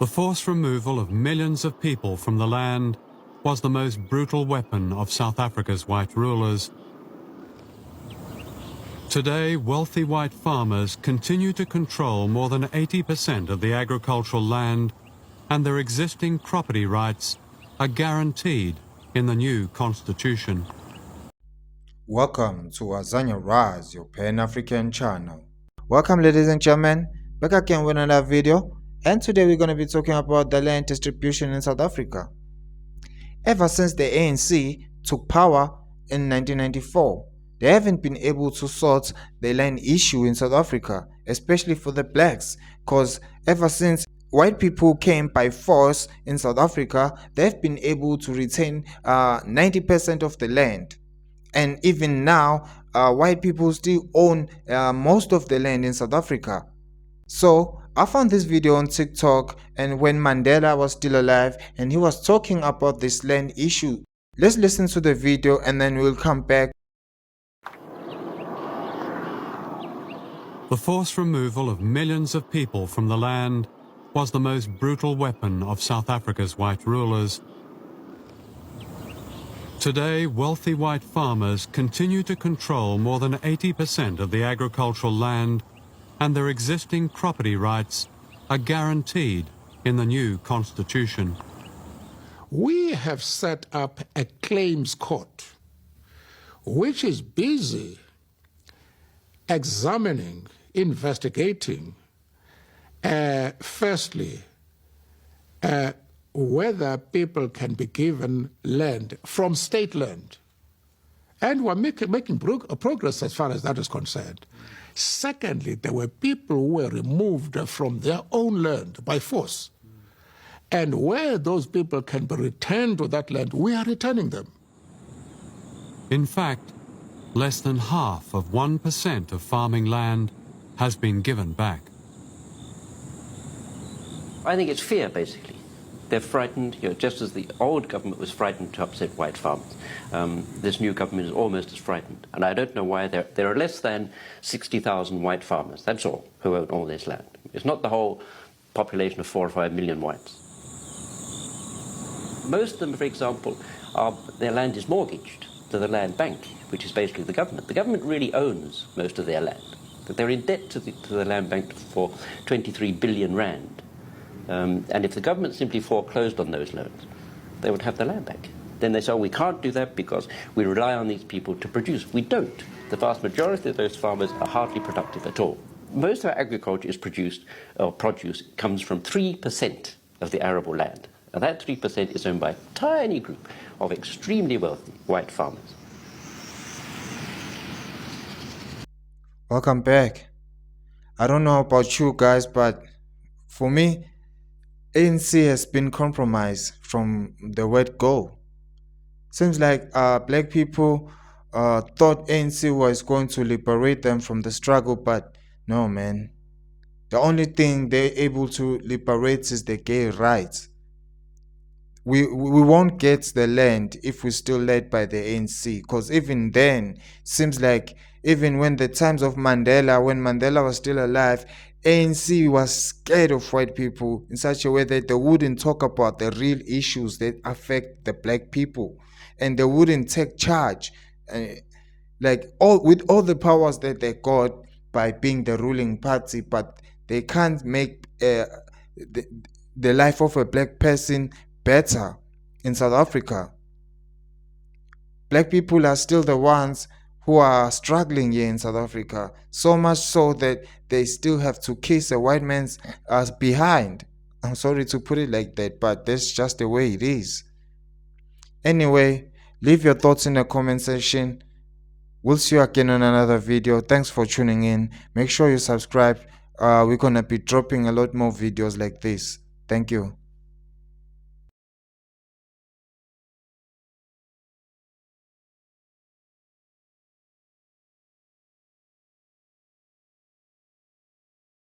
The forced removal of millions of people from the land was the most brutal weapon of South Africa's white rulers. Today, wealthy white farmers continue to control more than 80% of the agricultural land, and their existing property rights are guaranteed in the new constitution. Welcome to AZANIA RISE, your Pan-African channel. Welcome, ladies and gentlemen, back again with another video, and today we're going to be talking about the land distribution in South Africa. Ever since the ANC took power in 1994, they haven't been able to sort the land issue in South Africa, especially for the blacks, because ever since white people came by force in South Africa, they've been able to retain 90% of the land. And even now, white people still own most of the land in South Africa. So I found this video on TikTok, and when Mandela was still alive, and he was talking about this land issue. Let's listen to the video and then we'll come back. The forced removal of millions of people from the land was the most brutal weapon of South Africa's white rulers. Today, wealthy white farmers continue to control more than 80% of the agricultural land, and their existing property rights are guaranteed in the new constitution. We have set up a claims court which is busy examining, investigating, firstly, whether people can be given land from state land. And we're making progress as far as that is concerned. Secondly, there were people who were removed from their own land by force. And where those people can be returned to that land, we are returning them. In fact, less than half of 1% of farming land has been given back. I think it's fear, basically. They're frightened, just as the old government was frightened to upset white farmers. This new government is almost as frightened. And I don't know why. There are less than 60,000 white farmers, that's all, who own all this land. It's not the whole population of 4 or 5 million whites. Most of them, for example, their land is mortgaged to the land bank, which is basically the government. The government really owns most of their land. But they're in debt to the land bank for 23 billion rand. And if the government simply foreclosed on those loans, they would have the land back. Then they say, oh, we can't do that because we rely on these people to produce. We don't. The vast majority of those farmers are hardly productive at all. Most of our agriculture is produce comes from 3% of the arable land. And that 3% is owned by a tiny group of extremely wealthy white farmers. Welcome back. I don't know about you guys, but for me, ANC has been compromised from the word go. Seems like black people thought ANC was going to liberate them from the struggle, but no, man. The only thing they're able to liberate is the gay rights. We won't get the land if we're still led by the ANC, because even then, seems like even when the times of Mandela, when Mandela was still alive, ANC was scared of white people in such a way that they wouldn't talk about the real issues that affect the black people, and they wouldn't take charge, with all the powers that they got by being the ruling party, but they can't make the life of a black person better in South Africa. Black people are still the ones who are struggling here in South Africa, so much so that they still have to kiss a white man's ass behind. I'm sorry to put it like that, but that's just the way it is. Anyway, leave your thoughts in the comment section. We'll see you again on another video. Thanks for tuning in. Make sure you subscribe. We're gonna be dropping a lot more videos like this. Thank you.